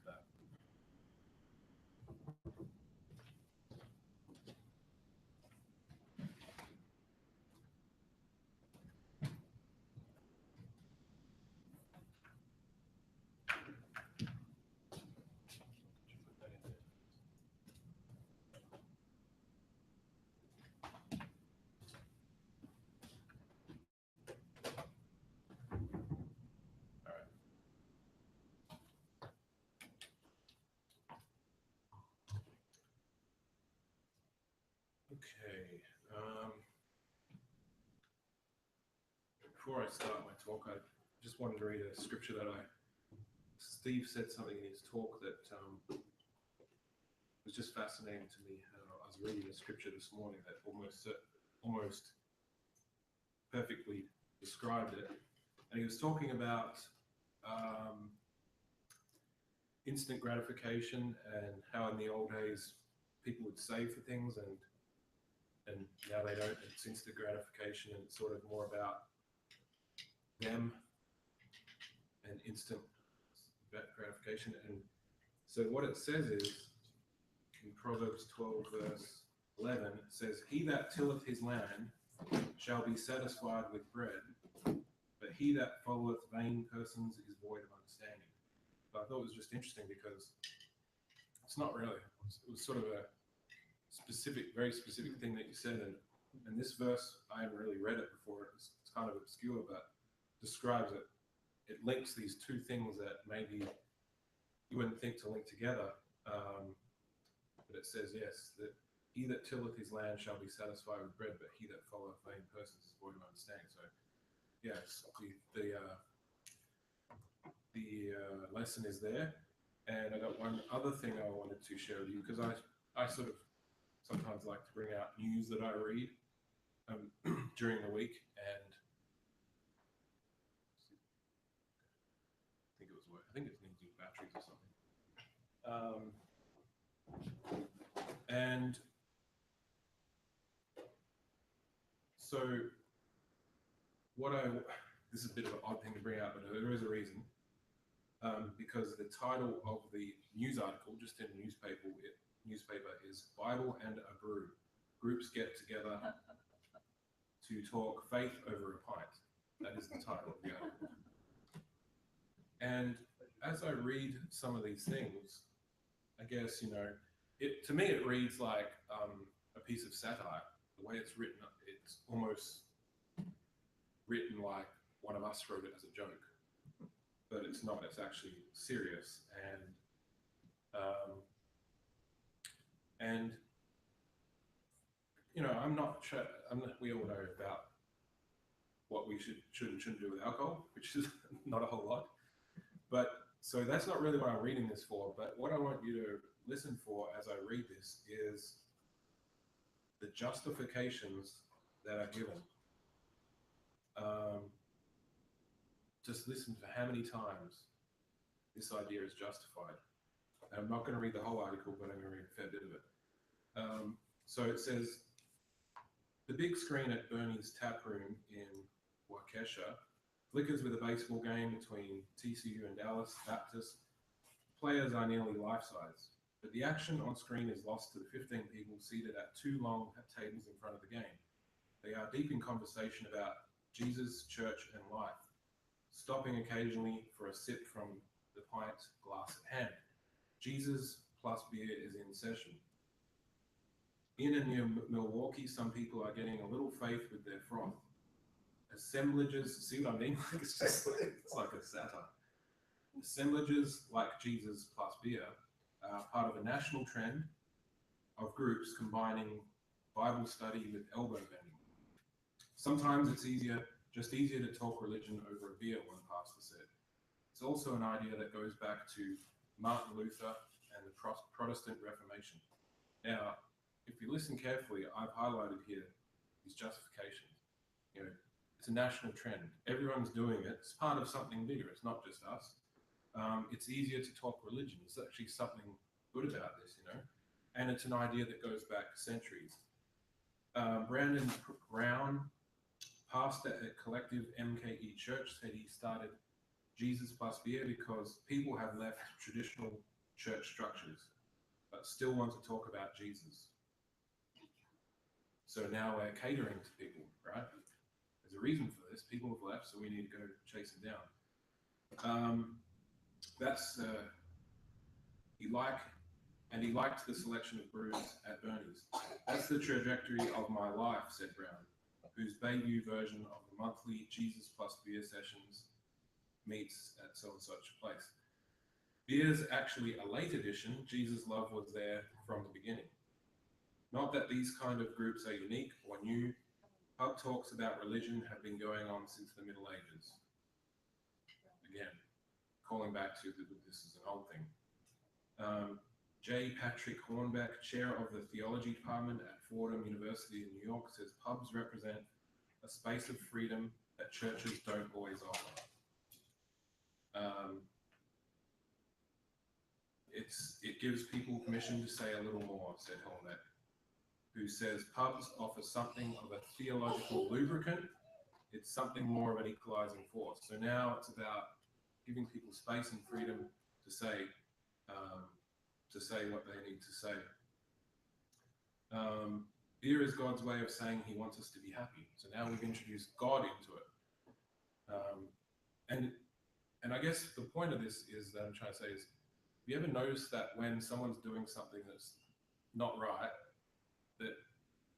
that. Okay. Before I start my talk, I just wanted to read a scripture that Steve said something in his talk that was just fascinating to me. I was reading a scripture this morning that almost perfectly described it. And he was talking about instant gratification and how in the old days people would save for things and now they don't. It's instant gratification, and it's sort of more about them and instant gratification. And so what it says is, in Proverbs 12 verse 11, it says, "He that tilleth his land shall be satisfied with bread, but he that followeth vain persons is void of understanding." But I thought it was just interesting because it's not really. It was sort of a very specific thing that you said. And this verse, I haven't really read it before. It's kind of obscure, but describes it. It links these two things that maybe you wouldn't think to link together. But it says, yes, that he that tilleth his land shall be satisfied with bread, but he that followeth vain persons is void of understanding. So, yes, the lesson is there. And I got one other thing I wanted to share with you, because I sort of sometimes like to bring out news that I read during the week, and I think it needs new batteries or something. And so this is a bit of an odd thing to bring out, but there is a reason. Because the title of the news article, just in the newspaper, is "Bible and a Brew. Groups get together to talk faith over a pint." That is the title of the article. And as I read some of these things, I guess, to me it reads like a piece of satire. The way it's written, it's almost written like one of us wrote it as a joke. But it's not. It's actually serious, and I'm not. We all know about what we should and shouldn't do with alcohol, which is not a whole lot. But so that's not really what I'm reading this for. But what I want you to listen for as I read this is the justifications that are given. Just listen to how many times this idea is justified. And I'm not going to read the whole article, but I'm going to read a fair bit of it. So it says, "The big screen at Bernie's Tap Room in Waukesha flickers with a baseball game between TCU and Dallas Baptist. Players are nearly life-size, but the action on screen is lost to the 15 people seated at two long tables in front of the game. They are deep in conversation about Jesus, church, and life, stopping occasionally for a sip from the pint glass at hand. Jesus plus beer is in session. In and near Milwaukee, some people are getting a little faith with their froth. Assemblages, see what I mean? It's like a satire. Assemblages like Jesus plus beer are part of a national trend of groups combining Bible study with elbow bending. Sometimes it's easier to talk religion over a beer, one pastor said. It's also an idea that goes back to Martin Luther and the Protestant Reformation. Now, if you listen carefully, I've highlighted here these justifications. It's a national trend. Everyone's doing it. It's part of something bigger. It's not just us. It's easier to talk religion. There's actually something good about this, and it's an idea that goes back centuries. Brandon Brown, pastor at Collective MKE Church, said he started Jesus plus beer because people have left traditional church structures but still want to talk about Jesus. So now we're catering to people, right? There's a reason for this. People have left, so we need to go chase them down. That's he liked the selection of brews at Bernie's. That's the trajectory of my life, said Brown, whose Bayview version of the monthly Jesus plus beer sessions meets at so and such a place. Beer's actually a late addition. Jesus' love was there from the beginning. Not that these kind of groups are unique or new. Pub talks about religion have been going on since the Middle Ages. Again, calling back to this is an old thing. J. Patrick Hornbeck, chair of the theology department at Fordham University in New York, says pubs represent a space of freedom that churches don't always offer. It gives people permission to say a little more, said Hornbeck, who says pubs offer something of a theological lubricant. It's something more of an equalizing force. So now it's about giving people space and freedom to say what they need to say. Beer is God's way of saying he wants us to be happy. So now we've introduced God into it. And I guess the point of this is that I'm trying to say is, have you ever noticed that when someone's doing something that's not right, that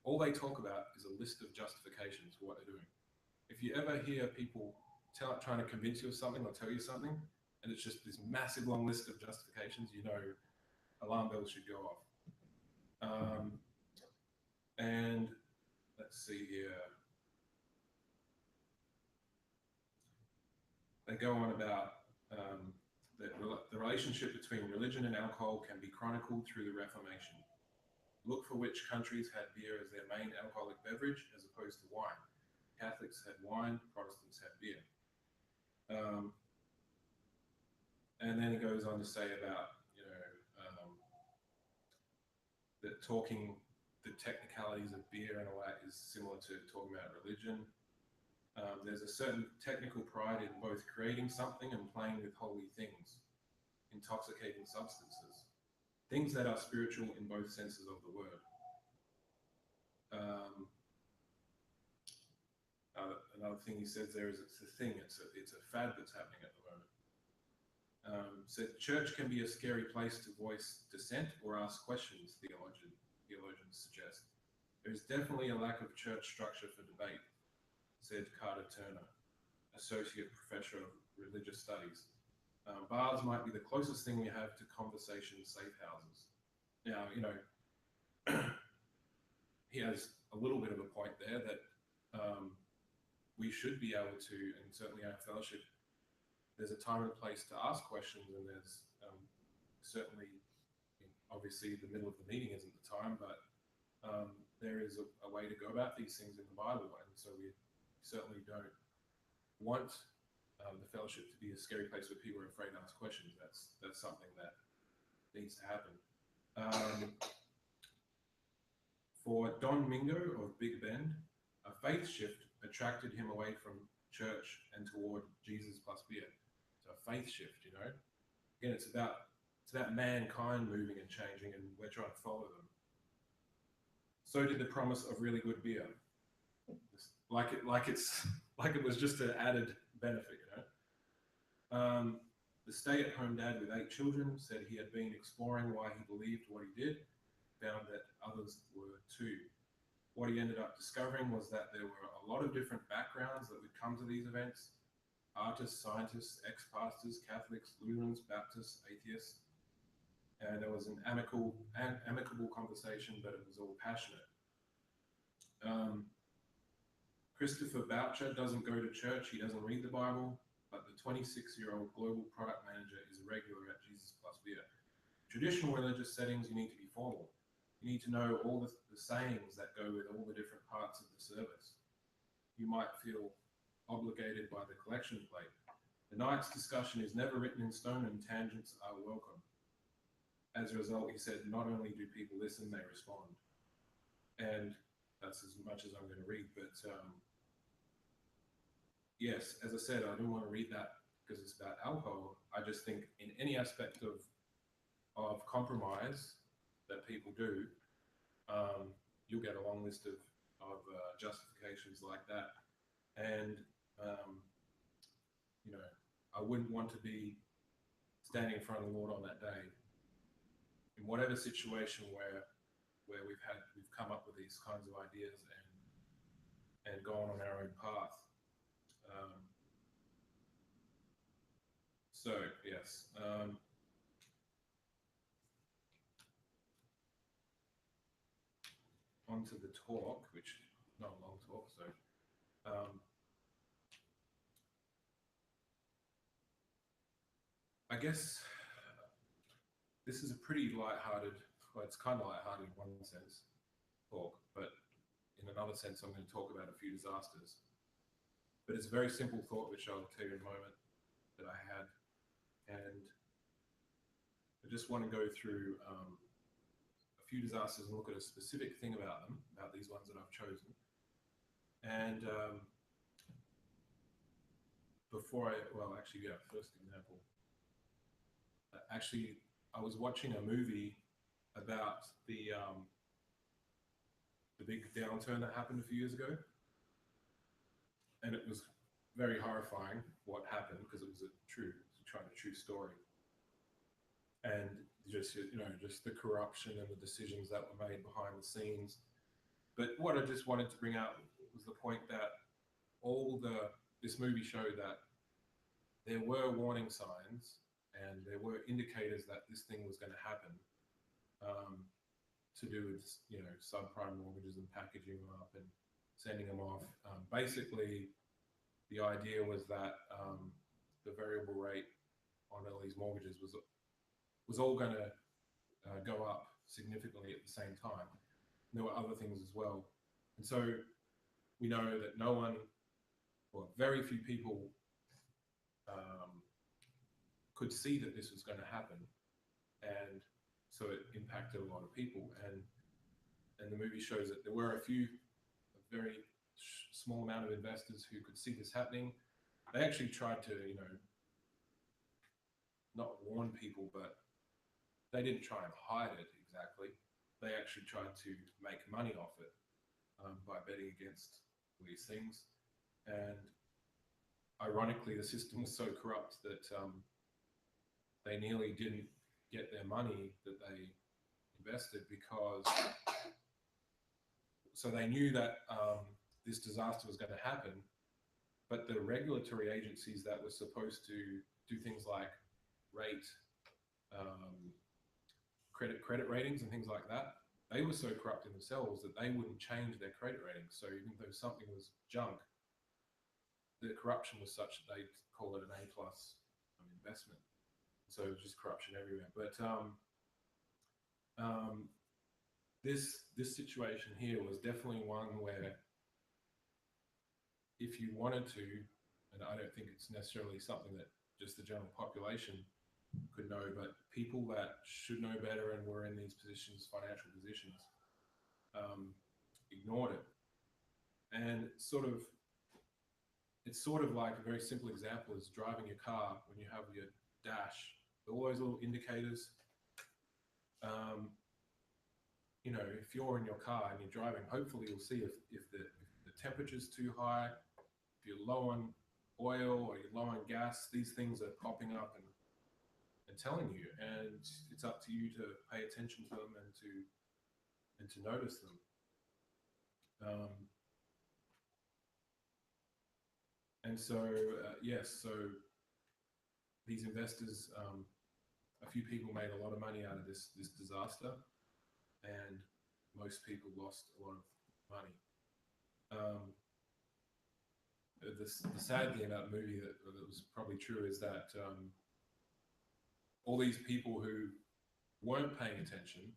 all they talk about is a list of justifications for what they're doing? If you ever hear people trying to convince you of something or tell you something, and it's just this massive long list of justifications, you know, alarm bells should go off. And let's see here. They go on about the relationship between religion and alcohol can be chronicled through the Reformation. Look for which countries had beer as their main alcoholic beverage as opposed to wine. Catholics had wine, Protestants had beer. And then he goes on to say about, you know, that talking the technicalities of beer and all that is similar to talking about religion. There's a certain technical pride in both creating something and playing with holy things, intoxicating substances, things that are spiritual in both senses of the word. Another thing he says there is it's a thing, it's a fad that's happening at the moment. Said church can be a scary place to voice dissent or ask questions, theologians suggest. There's definitely a lack of church structure for debate, said Carter Turner, Associate Professor of Religious Studies. Bars might be the closest thing we have to conversation safe houses. Now, you know, he has a little bit of a point there that we should be able to, and certainly our fellowship, there's a time and a place to ask questions, and there's certainly, obviously the middle of the meeting isn't the time, but there is a way to go about these things in the Bible, and so we certainly don't want the fellowship to be a scary place where people are afraid to ask questions. That's something that needs to happen. For Don Mingo of Big Bend, a faith shift attracted him away from church and toward Jesus plus beer. So a faith shift, you know. Again, it's about mankind moving and changing, and we're trying to follow them. So did the promise of really good beer. Like it was just an added benefit, you know. The stay-at-home dad with 8 children said he had been exploring why he believed what he did, found that others were too. What he ended up discovering was that there were a lot of different backgrounds that would come to these events: artists, scientists, ex-pastors, Catholics, Lutherans, Baptists, atheists. And there was an amicable conversation, but it was all passionate. Christopher Boucher doesn't go to church, he doesn't read the Bible, but the 26-year-old global product manager is a regular at Jesus plus beer. Traditional religious settings, you need to be formal. You need to know all the sayings that go with all the different parts of the service. You might feel obligated by the collection plate. The night's discussion is never written in stone, and tangents are welcome. As a result, he said, not only do people listen, they respond. And that's as much as I'm going to read, but yes, as I said, I didn't want to read that because it's about alcohol. I just think in any aspect of compromise that people do, you'll get a long list of justifications like that. And, you know, I wouldn't want to be standing in front of the Lord on that day in whatever situation where we've come up with these kinds of ideas and gone on our own path. So yes, onto the talk, which not a long talk. So I guess this is a pretty light-hearted. Well, it's kind of light-hearted in one sense, talk, but in another sense, I'm going to talk about a few disasters. But it's a very simple thought, which I'll tell you in a moment, that I had. And I just want to go through a few disasters and look at a specific thing about them, about these ones that I've chosen. And first example. Actually, I was watching a movie about the big downturn that happened a few years ago. And it was very horrifying what happened, because it was a true story. And just the corruption and the decisions that were made behind the scenes. But what I just wanted to bring out was the point that this movie showed that there were warning signs and there were indicators that this thing was going to happen, to do with subprime mortgages and packaging them up and sending them off. Basically, the idea was that the variable rate on all these mortgages was all going to go up significantly at the same time. And there were other things as well. And so we know that very few people could see that this was going to happen. And so it impacted a lot of people. And the movie shows that there were a very small amount of investors who could see this happening. They actually tried to, not warn people, but they didn't try and hide it exactly. They actually tried to make money off it by betting against these things. And ironically, the system was so corrupt that they nearly didn't get their money that they invested, because they knew that this disaster was going to happen, but the regulatory agencies that were supposed to do things like rate credit ratings and things like that, they were so corrupt in themselves that they wouldn't change their credit ratings. So even though something was junk, the corruption was such that they'd call it an A+ investment. So it was just corruption everywhere. But this situation here was definitely one where, if you wanted to, and I don't think it's necessarily something that just the general population could know, but people that should know better and were in these financial positions, ignored it. And it's sort of like a very simple example is driving your car when you have your dash, all those little indicators. If you're in your car and you're driving, hopefully you'll see if the temperature's too high, if you're low on oil or you're low on gas. These things are popping up and telling you, and it's up to you to pay attention to them and to notice them. And so so these investors, a few people made a lot of money out of this disaster, and most people lost a lot of money. The sad thing about the movie that was probably true is that all these people who weren't paying attention,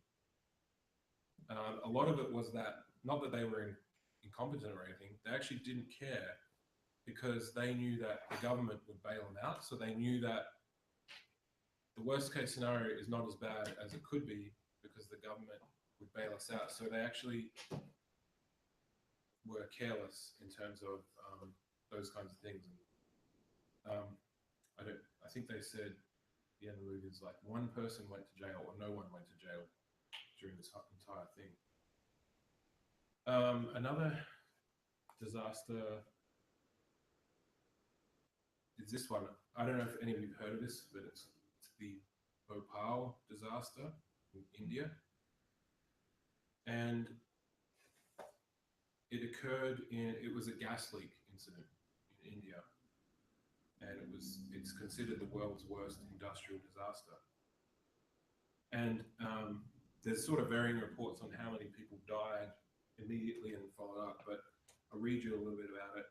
a lot of it was that, not that they were incompetent or anything, they actually didn't care, because they knew that the government would bail them out. So they knew that the worst case scenario is not as bad as it could be, because the government would bail us out. So they actually were careless in terms of those kinds of things. I think they said the end of the movie is like one person went to jail or no one went to jail during this entire thing. Another disaster is this one. I don't know if any of you've heard of this, but it's the Bhopal disaster in India. And it was a gas leak incident in India. And it's considered the world's worst industrial disaster. And there's sort of varying reports on how many people died immediately and followed up, but I'll read you a little bit about it.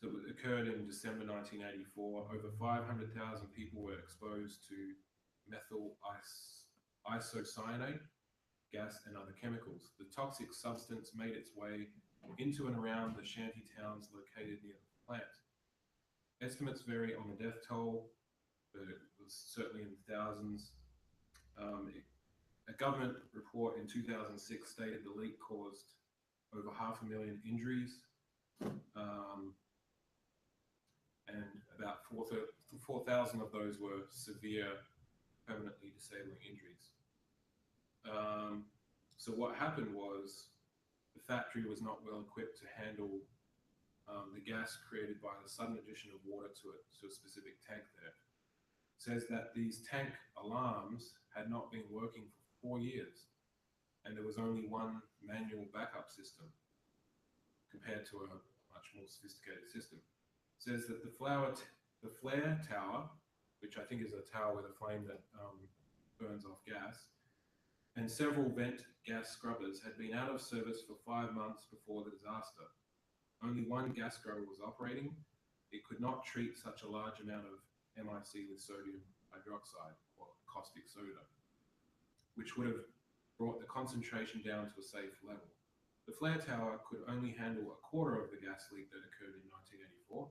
So it occurred in December 1984. Over 500,000 people were exposed to methyl isocyanate gas and other chemicals. The toxic substance made its way into and around the shanty towns located near the plant. Estimates vary on the death toll, but it was certainly in the thousands. A government report in 2006 stated the leak caused over 500,000 injuries. And about 4,000 of those were severe, permanently disabling injuries. So what happened was the factory was not well equipped to handle the gas created by the sudden addition of water to a specific tank there. It says that these tank alarms had not been working for 4 years, and there was only one manual backup system compared to a much more sophisticated system. It says that the flare tower, which I think is a tower with a flame that burns off gas, and several vent gas scrubbers had been out of service for 5 months before the disaster. Only one gas scrubber was operating. It could not treat such a large amount of MIC with sodium hydroxide or caustic soda, which would have brought the concentration down to a safe level. The flare tower could only handle a quarter of the gas leak that occurred in 1984,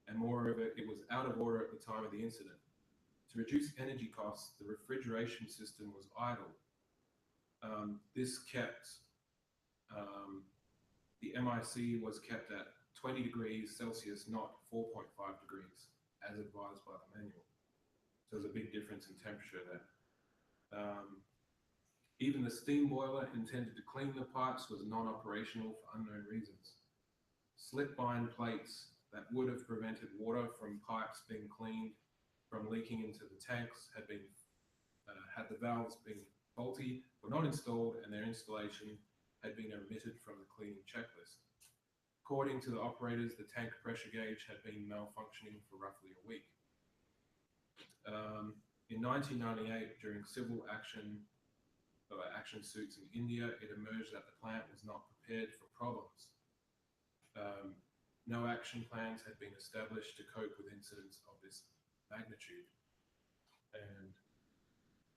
and moreover, it was out of order at the time of the incident. To reduce energy costs, the refrigeration system was idle. This kept the MIC was kept at 20 degrees Celsius, not 4.5 degrees, as advised by the manual. So there's a big difference in temperature there. Even the steam boiler intended to clean the pipes was non-operational for unknown reasons. Slip bind plates that would have prevented water from pipes being cleaned from leaking into the tanks had the valves been faulty, were not installed, and their installation had been omitted from the cleaning checklist. According to the operators, the tank pressure gauge had been malfunctioning for roughly a week. In 1998, during civil action suits in India, it emerged that the plant was not prepared for problems. No action plans had been established to cope with incidents of this magnitude. And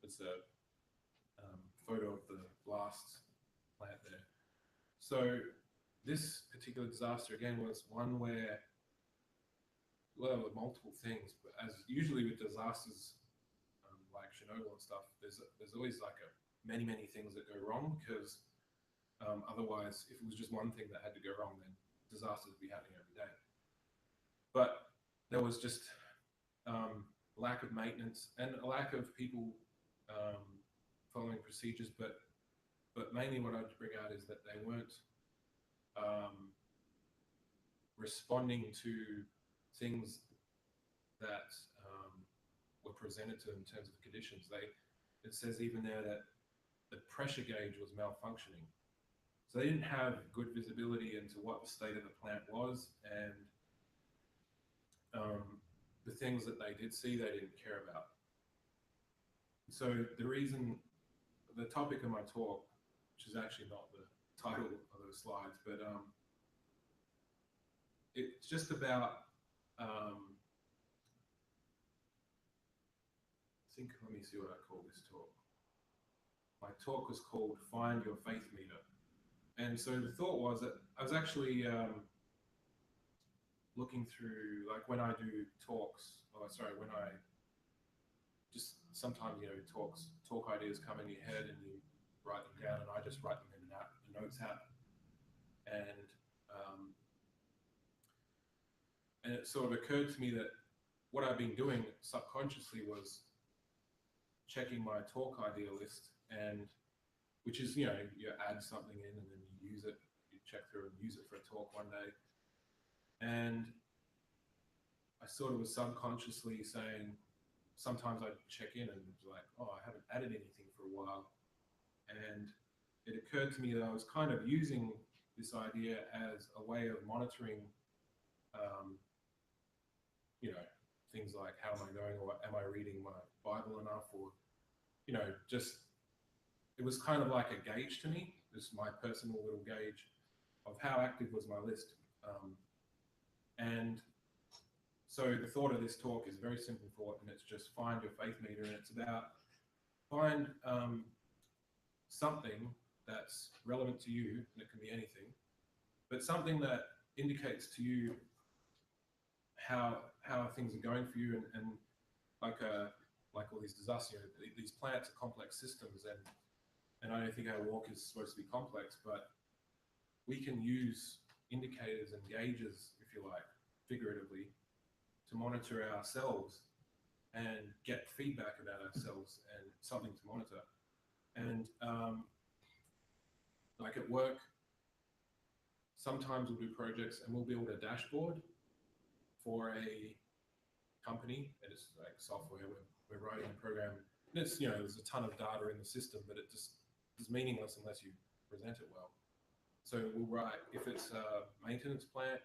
it's a photo of the blast plant there. So this particular disaster, again, was one where, well, there were multiple things, but as usually with disasters like Chernobyl and stuff, there's always like many things that go wrong, because otherwise, if it was just one thing that had to go wrong, then disasters would be happening every day. But there was just lack of maintenance and a lack of people following procedures, but mainly what I'd bring out is that they weren't responding to things that were presented to them in terms of conditions. It says even there that the pressure gauge was malfunctioning. So they didn't have good visibility into what the state of the plant was, and the things that they did see, they didn't care about. So the topic of my talk, which is actually not the title of those slides, but it's just about, let me see what I call this talk. My talk was called Find Your Faith Meter. And so the thought was that I was actually looking through, like when I do talks, when I just sometimes, talk ideas come in your head and you write them down, and I just write them in a notes app. And it sort of occurred to me that what I've been doing subconsciously was checking my talk idea list, and which is, you add something in and then you use it, you check through and use it for a talk one day. And I sort of was subconsciously saying, sometimes I'd check in and be like, oh, I haven't added anything for a while. And it occurred to me that I was kind of using this idea as a way of monitoring, things like, how am I going, or am I reading my Bible enough, or, just, it was kind of like a gauge to me, just my personal little gauge of how active was my list. And so the thought of this talk is a very simple thought, and it's just find your faith meter, and it's about find something that's relevant to you, and it can be anything, but something that indicates to you how things are going for you, and like all these disasters, these planets are complex systems, and I don't think our walk is supposed to be complex, but we can use indicators and gauges, if you like, figuratively, to monitor ourselves and get feedback about ourselves and something to monitor. And like at work, sometimes we'll do projects and we'll build a dashboard for a company. It's like software, we're writing a program, and it's, there's a ton of data in the system, but it just is meaningless unless you present it well. So we'll write, if it's a maintenance plant,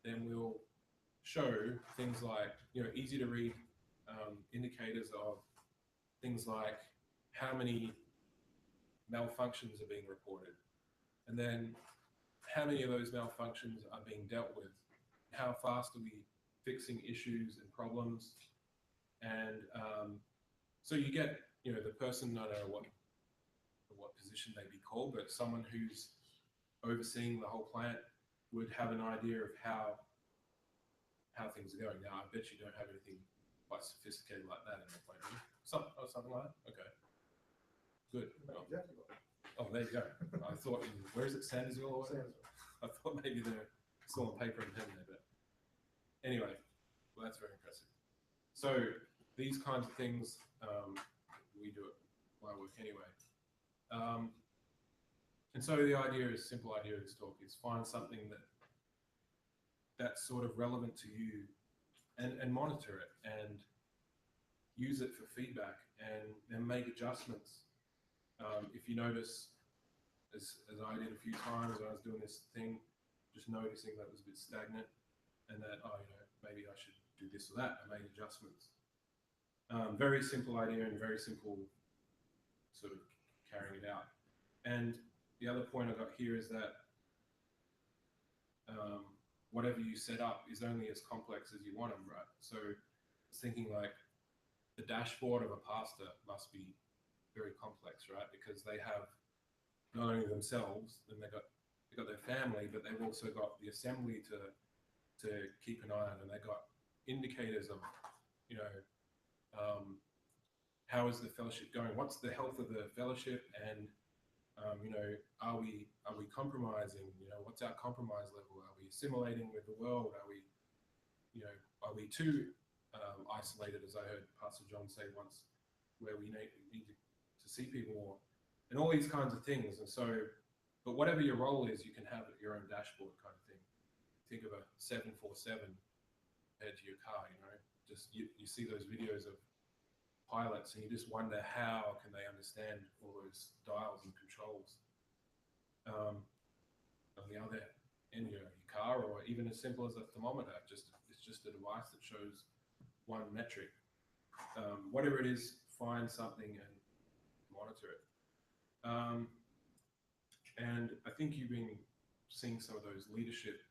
then we'll show things like, easy to read indicators of things like how many malfunctions are being reported, and then how many of those malfunctions are being dealt with, how fast are we fixing issues and problems. And so you get, the person, I don't know what position they'd be called, but someone who's overseeing the whole plant would have an idea of how things are going. Now, I bet you don't have anything quite sophisticated like that in your plant, do you? Something like that? Okay. Good. Exactly. Oh, there you go. I thought, where is it, Sandersville or whatever? Sandersville. I thought maybe they're still on paper and pen there, but anyway, well, that's very impressive. So these kinds of things, we do it my work anyway. And so the simple idea of this talk is find something that's sort of relevant to you, and monitor it and use it for feedback, and then make adjustments. If you notice, as I did a few times when I was doing this thing, just noticing that it was a bit stagnant, and that, maybe I should do this or that, and make adjustments. Very simple idea and very simple sort of carrying it out. And the other point I got here is that whatever you set up is only as complex as you want them, right? So I was thinking, like, the dashboard of a pastor must be very complex, right? Because they have not only themselves, then they've got their family, but they've also got the assembly to keep an eye on, and they've got indicators of, how is the fellowship going? What's the health of the fellowship? And are we compromising? What's our compromise level? Are we assimilating with the world? Are we too isolated, as I heard Pastor John say once, where we need to see people more, and all these kinds of things. And so, but whatever your role is, you can have your own dashboard kind of thing. Think of a 747 compared to your car. Just you see those videos of pilots, and you just wonder how can they understand all those dials and controls. On the other end, your car, or even as simple as a thermometer, it's just a device that shows one metric. Whatever it is, find something and monitor it. And I think you've been seeing some of those leadership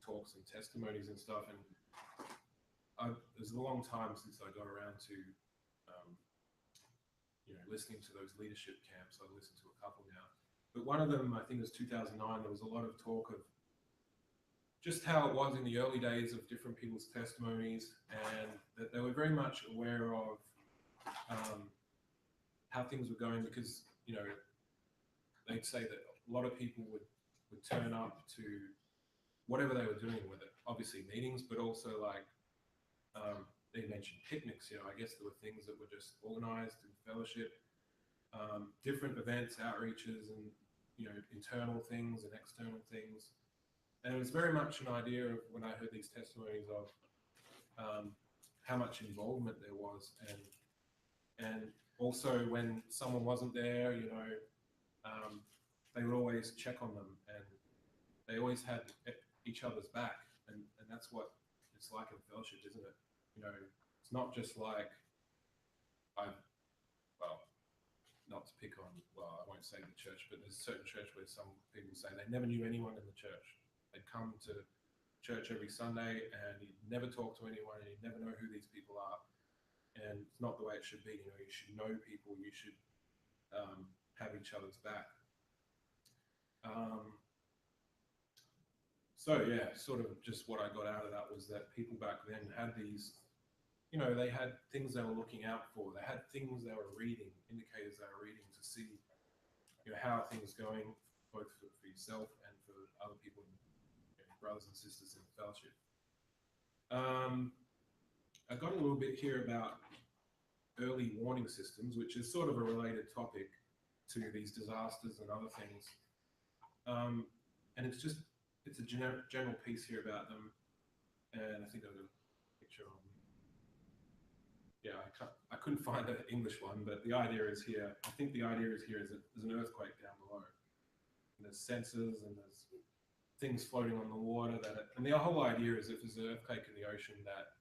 talks and testimonies and stuff, and there's a long time since I got around to listening to those leadership camps. I've listened to a couple now, but one of them, I think it was 2009, there was a lot of talk of just how it was in the early days of different people's testimonies, and that they were very much aware of how things were going, because they'd say that a lot of people would turn up to whatever they were doing with it. Obviously meetings, but also like they mentioned picnics. I guess there were things that were just organized in fellowship, different events, outreaches, and internal things and external things. And it was very much an idea of when I heard these testimonies of how much involvement there was, and also when someone wasn't there, they would always check on them, and they always had each other's back, and that's what it's like in fellowship, isn't it? It's not just like not to pick on, I won't say the church, but there's a certain church where some people say they never knew anyone in the church. They'd come to church every Sunday and you'd never talk to anyone and you'd never know who these people are. And it's not the way it should be. You should know people, you should have each other's back. So yeah, sort of just what I got out of that was that people back then had these, they had things they were looking out for. They had things they were reading, indicators they were reading to see, how are things going, both for yourself and for other people, brothers and sisters in the fellowship. I got a little bit here about early warning systems, which is sort of a related topic to these disasters and other things. And it's a general piece here about them. And I think I've got a picture on. Yeah, I couldn't find an English one, but the idea is here. I think the idea is here is that there's an earthquake down below. And there's sensors and there's things floating on the water and the whole idea is if there's an earthquake in the ocean, that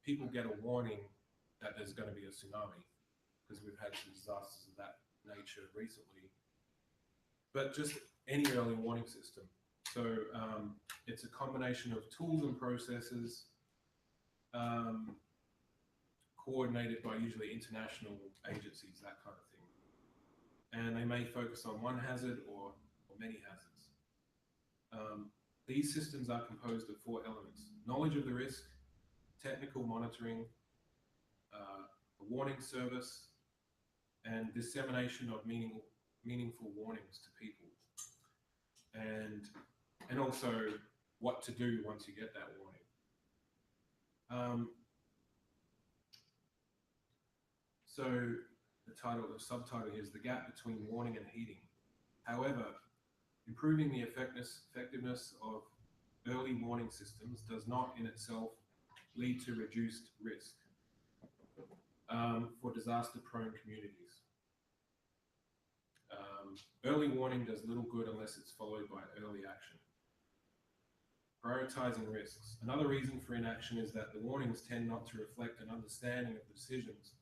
people get a warning that there's going to be a tsunami, because we've had some disasters of that nature recently. But just any early warning system. So it's a combination of tools and processes, coordinated by usually international agencies, that kind of thing. And they may focus on one hazard or many hazards. These systems are composed of 4 elements: knowledge of the risk, technical monitoring, a warning service, and dissemination of meaningful warnings to people. And also what to do once you get that warning. So the subtitle is The Gap Between Warning and Heeding. However, improving the effectiveness of early warning systems does not in itself lead to reduced risk for disaster-prone communities. Early warning does little good unless it's followed by early action. Prioritizing risks. Another reason for inaction is that the warnings tend not to reflect an understanding of the decisions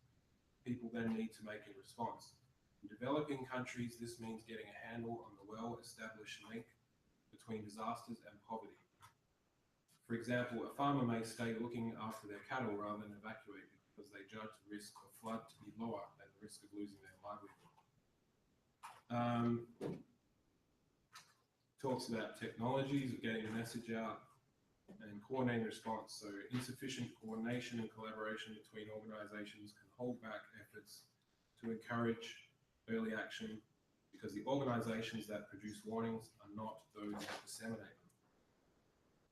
people then need to make in response. In developing countries, this means getting a handle on the well-established link between disasters and poverty. For example, a farmer may stay looking after their cattle rather than evacuate because they judge the risk of flood to be lower than the risk of losing their livelihood. Talks about technologies of getting the message out and coordinating response. So insufficient coordination and collaboration between organizations can hold back efforts to encourage early action because the organizations that produce warnings are not those that disseminate them.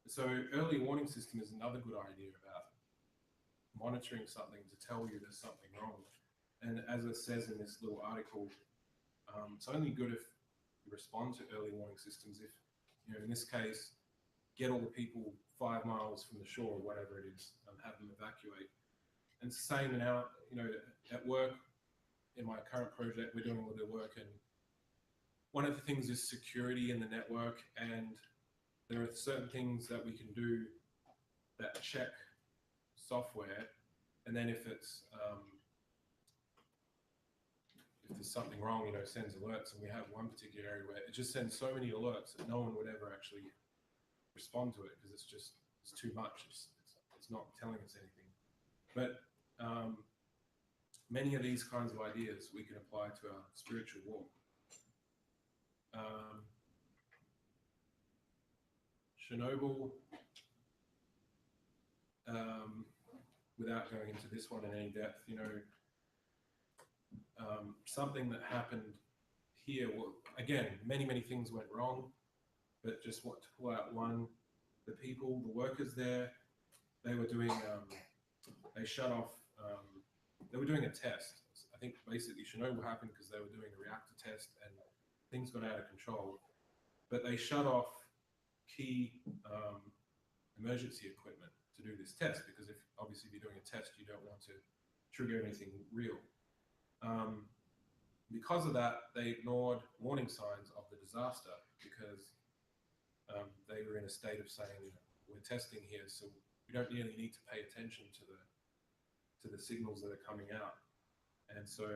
So early warning system is another good idea about monitoring something to tell you there's something wrong. And as it says in this little article, it's only good if you respond to early warning systems if, in this case, get all the people 5 miles from the shore or whatever it is and have them evacuate. And it's the same in our, at work, in my current project, we're doing a little bit of work, and one of the things is security in the network, and there are certain things that we can do that check software, and then if it's if there's something wrong, it sends alerts. And we have one particular area where it just sends so many alerts that no one would ever actually respond to it because it's too much. It's not telling us anything. But many of these kinds of ideas we can apply to our spiritual walk. Chernobyl, without going into this one in any depth, something that happened here, well, again, many things went wrong, but just want to pull out one. The people, the workers there, they were doing, they shut off, they were doing a test. I think basically Chernobyl happened because they were doing a reactor test and things got out of control. But they shut off key emergency equipment to do this test because obviously if you're doing a test, you don't want to trigger anything real. Because of that, they ignored warning signs of the disaster because they were in a state of saying, we're testing here, so we don't really need to pay attention to the signals that are coming out. And so,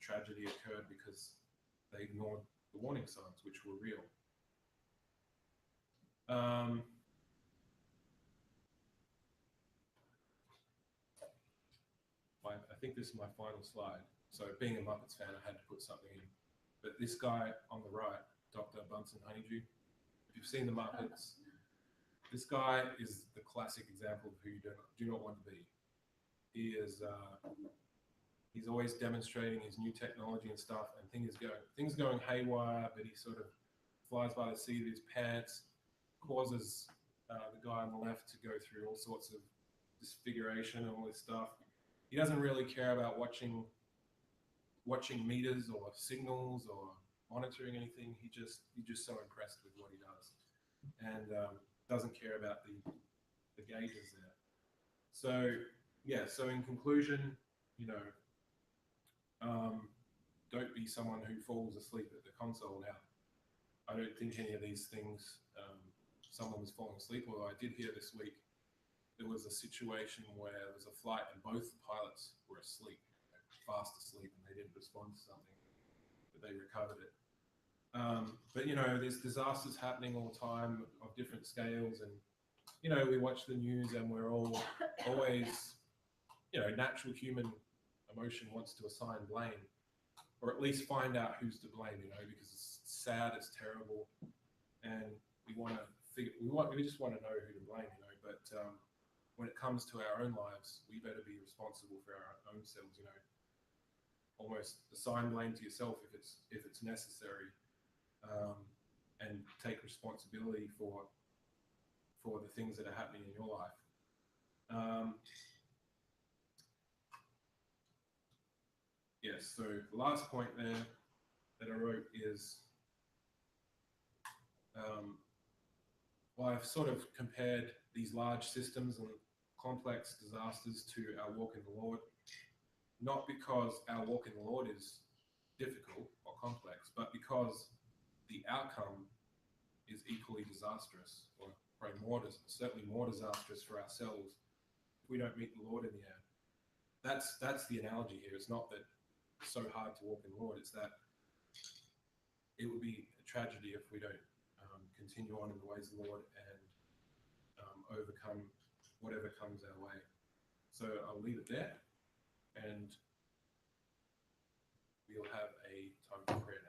tragedy occurred because they ignored the warning signs, which were real. I think this is my final slide. So being a Muppets fan, I had to put something in. But this guy on the right, Dr. Bunsen Honeydew, if you've seen the Muppets, this guy is the classic example of who you do not want to be. He is, he's always demonstrating his new technology and stuff, and things going haywire, but he sort of flies by the seat of his pants, causes the guy on the left to go through all sorts of disfiguration and all this stuff. He doesn't really care about watching meters or signals or monitoring anything. He's just so impressed with what he does, and doesn't care about the gauges there. So yeah. So in conclusion, don't be someone who falls asleep at the console now. I don't think any of these things. Someone was falling asleep, although I did hear this week there was a situation where there was a flight and both pilots were asleep, fast asleep, and they didn't respond to something, but they recovered it. But there's disasters happening all the time of different scales, and we watch the news and we're all always, natural human emotion wants to assign blame, or at least find out who's to blame, because it's sad, it's terrible, and we just want to know who to blame, but when it comes to our own lives, we better be responsible for our own selves, almost assign blame to yourself if it's necessary, and take responsibility for the things that are happening in your life. Yes, so the last point there that I wrote is, I've sort of compared these large systems and complex disasters to our walk in the Lord, not because our walk in the Lord is difficult or complex, but because the outcome is equally disastrous, or probably certainly more disastrous for ourselves if we don't meet the Lord in the end. That's the analogy here. It's not that it's so hard to walk in the Lord, it's that it would be a tragedy if we don't continue on in the ways of the Lord and overcome whatever comes our way. So I'll leave it there, and we'll have a time for prayer.